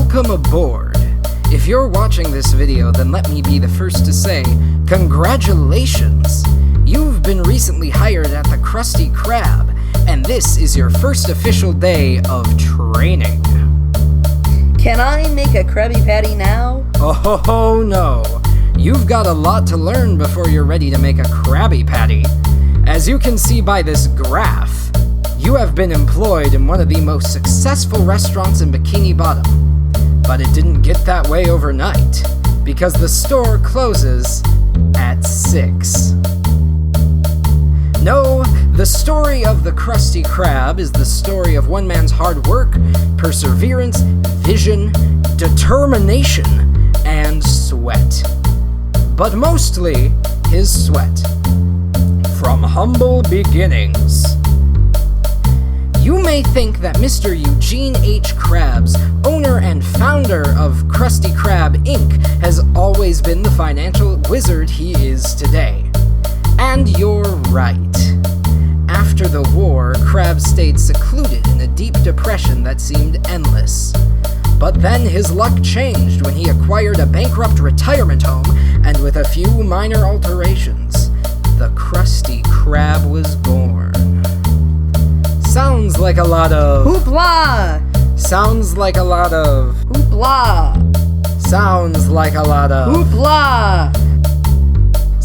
Welcome aboard. If you're watching this video, then let me be the first to say, congratulations! You've been recently hired at the Krusty Krab, and this is your first official day of training. Can I make a Krabby Patty now? Oh no. You've got a lot to learn before you're ready to make a Krabby Patty. As you can see by this graph, you have been employed in one of the most successful restaurants in Bikini Bottom. But it didn't get that way overnight, because the store closes at 6. No, the story of the Krusty Krab is the story of one man's hard work, perseverance, vision, determination, and sweat. But mostly, his sweat. From humble beginnings. You may think that Mr. Eugene H. Krabs, owner and founder of Krusty Krab, Inc., has always been the financial wizard he is today. And you're right. After the war, Krabs stayed secluded in a deep depression that seemed endless. But then his luck changed when he acquired a bankrupt retirement home, and with a few minor alterations, the Krusty Krab was born. Sounds like a lot of... Hoopla! Sounds like a lot of... Hoopla! Sounds like a lot of... Hoopla!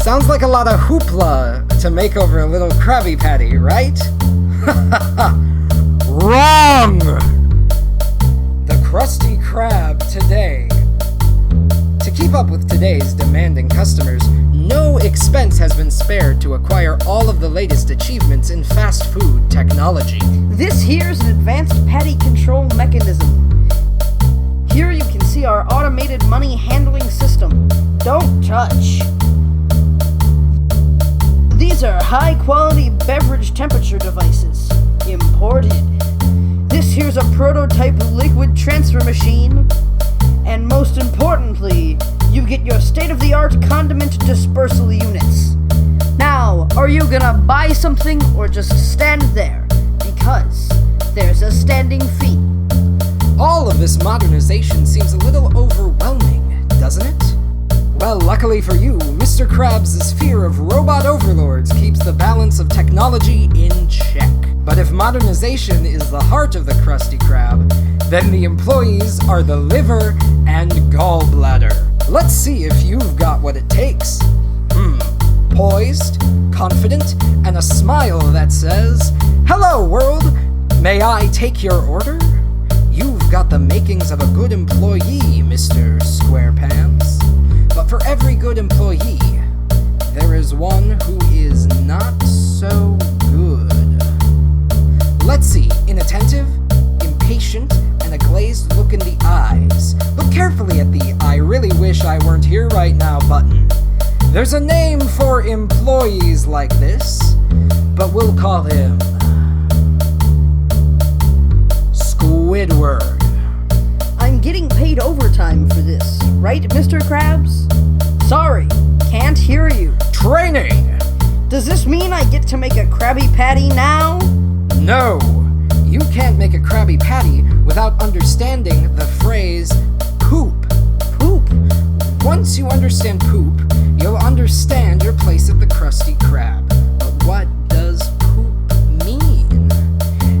Sounds like a lot of hoopla to make over a little Krabby Patty, right? Wrong! The Krusty Krab today. To keep up with today's demanding customers, no expense has been spared to acquire all of the latest achievements in fast food technology. This here's an advanced patty control mechanism. Here you can see our automated money handling system. Don't touch. These are high-quality beverage temperature devices. Imported. This here's a prototype liquid transfer machine. And most importantly, you get your state-of-the-art condiment dispersal units. Now, are you gonna buy something or just stand there? Because there's a standing fee. All of this modernization seems a little overwhelming, doesn't it? Well, luckily for you, Mr. Krabs' fear of robot overlords keeps the balance of technology in check. But if modernization is the heart of the Krusty Krab, then the employees are the liver and gallbladder. Let's see if you've got what it takes. Poised, confident, and a smile that says, "Hello, world! May I take your order?" You've got the makings of a good employee, Mr. Squarepants. But for every good employee, there is one who is not so good. Let's see, inattentive, impatient, and a glazed look in the eyes. Look carefully at the "I really wish I weren't here right now" button. There's a name for employees like this, but we'll call him Squidward. I'm getting paid overtime for this, right, Mr. Krabs? Sorry, can't hear you. Training! Does this mean I get to make a Krabby Patty now? No, you can't make a Krabby Patty without understanding the phrase poop. Poop? Once you understand poop, you'll understand your place at the Krusty Krab. But what does poop mean?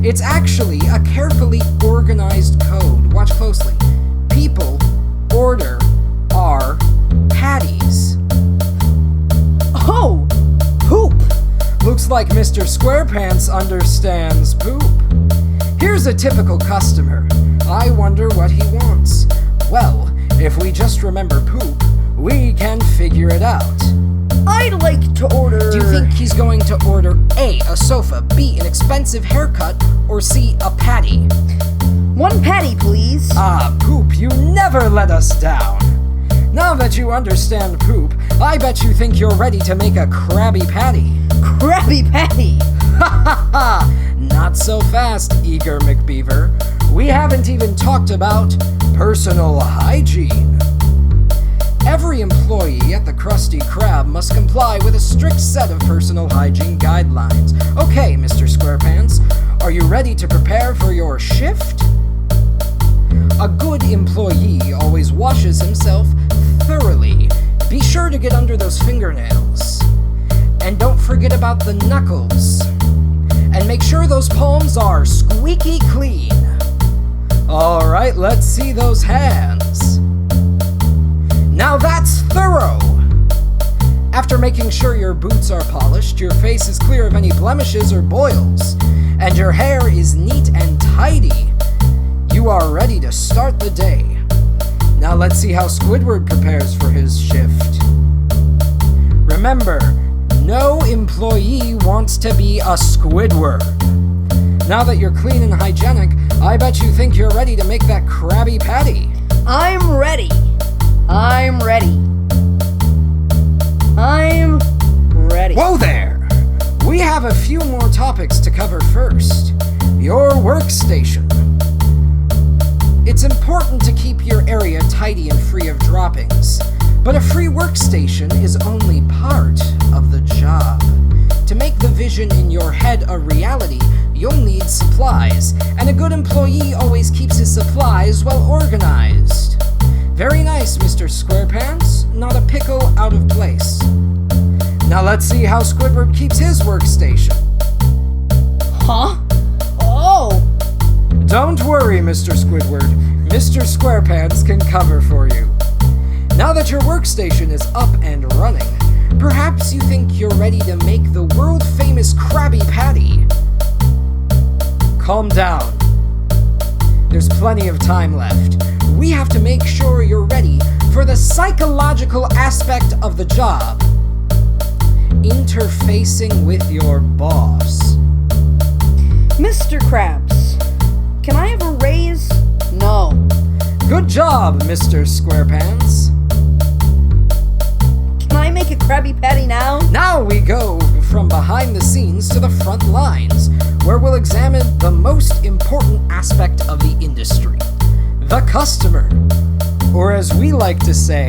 It's actually a carefully organized code. Watch closely. People order our patties. Oh, poop! Looks like Mr. Squarepants understands poop. Here's a typical customer. I wonder what he wants. Well, if we just remember poop, we can figure it out. I'd like to order... Do you think he's going to order A, a sofa, B, an expensive haircut, or C, a patty? One patty, please. Ah, poop, you never let us down. Now that you understand poop, I bet you think you're ready to make a Krabby Patty. Krabby Patty! Ha ha ha! Not so fast, Eager McBeaver. We haven't even talked about personal hygiene. Every employee at the Krusty Krab must comply with a strict set of personal hygiene guidelines. Okay, Mr. Squarepants, are you ready to prepare for your shift? A good employee always washes himself thoroughly. Be sure to get under those fingernails. And don't forget about the knuckles. And make sure those palms are squeaky clean. Alright, let's see those hands. Now that's thorough! After making sure your boots are polished, your face is clear of any blemishes or boils, and your hair is neat and tidy, you are ready to start the day. Now let's see how Squidward prepares for his shift. Remember, no employee wants to be a Squidward. Now that you're clean and hygienic, I bet you think you're ready to make that Krabby Patty. I'm ready. I'm ready. I'm ready. Whoa there! We have a few more topics to cover first. Your workstation. It's important to keep your area tidy and free of droppings, but a free workstation is only part of the job. To make the vision in your head a reality, you'll need supplies, and a good employee always keeps his supplies well organized. Very nice, Mr. Squarepants. Not a pickle out of place. Now let's see how Squidward keeps his workstation. Huh? Oh! Don't worry, Mr. Squidward. Mr. Squarepants can cover for you. Now that your workstation is up and running, perhaps you think you're ready to make the world-famous Krabby Patty. Calm down. There's plenty of time left. We have to make sure you're ready for the psychological aspect of the job. Interfacing with your boss. Mr. Krabs, can I have a raise? No. Good job, Mr. Squarepants. Can I make a Krabby Patty now? Now we go from behind the scenes to the front lines, where we'll examine the most important aspect of the industry. The customer, or as we like to say,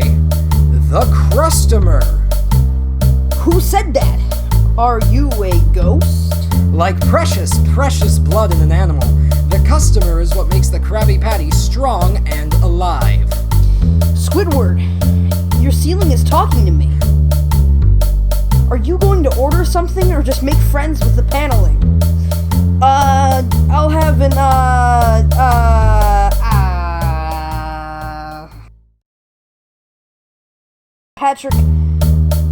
the crustomer. Who said that? Are you a ghost? Like precious, precious blood in an animal, the customer is what makes the Krabby Patty strong and alive. Squidward, your ceiling is talking to me. Are you going to order something or just make friends with the paneling? I'll have an, Patrick,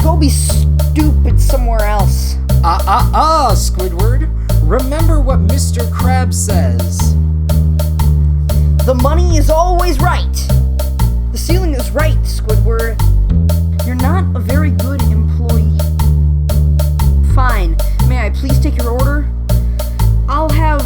go be stupid somewhere else. Squidward. Remember what Mr. Krabs says. The money is always right. The ceiling is right, Squidward. You're not a very good employee. Fine. May I please take your order? I'll have,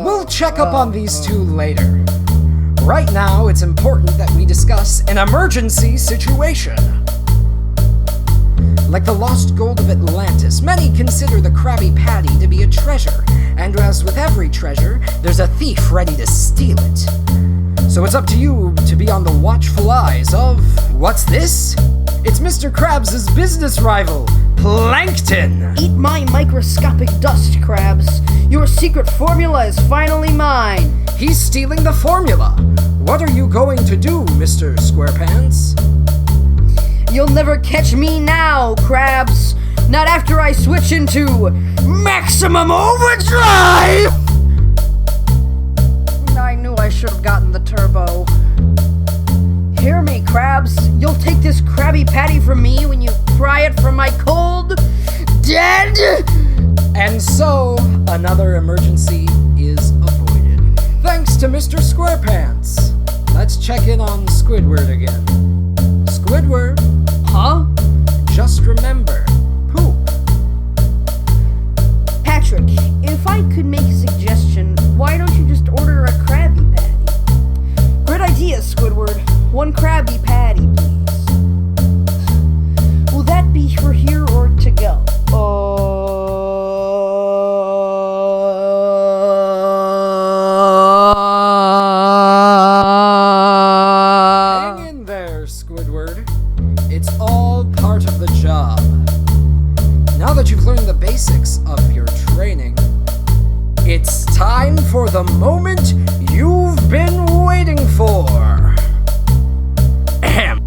We'll check up on these two later. Right now, it's important that we discuss an emergency situation. Like the lost gold of Atlantis, many consider the Krabby Patty to be a treasure, and as with every treasure, there's a thief ready to steal it. So it's up to you to be on the watchful eyes of... What's this? It's Mr. Krabs' business rival, Plankton! Eat my microscopic dust, Krabs. Your secret formula is finally mine. He's stealing the formula. What are you going to do, Mr. Squarepants? You'll never catch me now, Krabs. Not after I switch into maximum overdrive! I knew I should have gotten the turbo. Hear me, Krabs. You'll take this Krabby Patty from me when you pry it from my cold, dead... And so, another emergency is avoided. Thanks to Mr. Squarepants. Let's check in on Squidward again. Squidward. Huh? Just remember, poop. Patrick, if I could make a suggestion, why don't you just order a Krabby Patty? Great idea, Squidward. One Krabby Patty, please. Will that be for here or to go? time for the moment you've been waiting for. Ahem.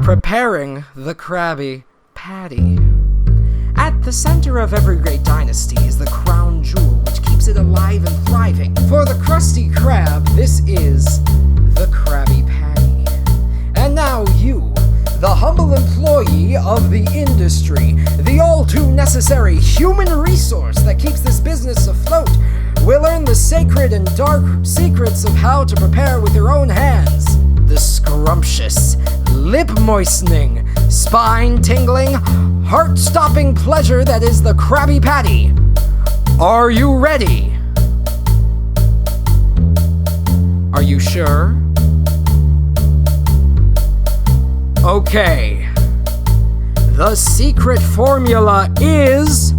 Preparing the Krabby Patty. At the center of every great dynasty is the crown jewel which keeps it alive and thriving. For the Krusty Krab, this is the Krabby Patty. And now you, the humble employee of the industry, the all-too-necessary human resource that keeps this business afloat, will learn the sacred and dark secrets of how to prepare with your own hands the scrumptious, lip-moistening, spine-tingling, heart-stopping pleasure that is the Krabby Patty. Are you ready? Are you sure? Okay. The secret formula is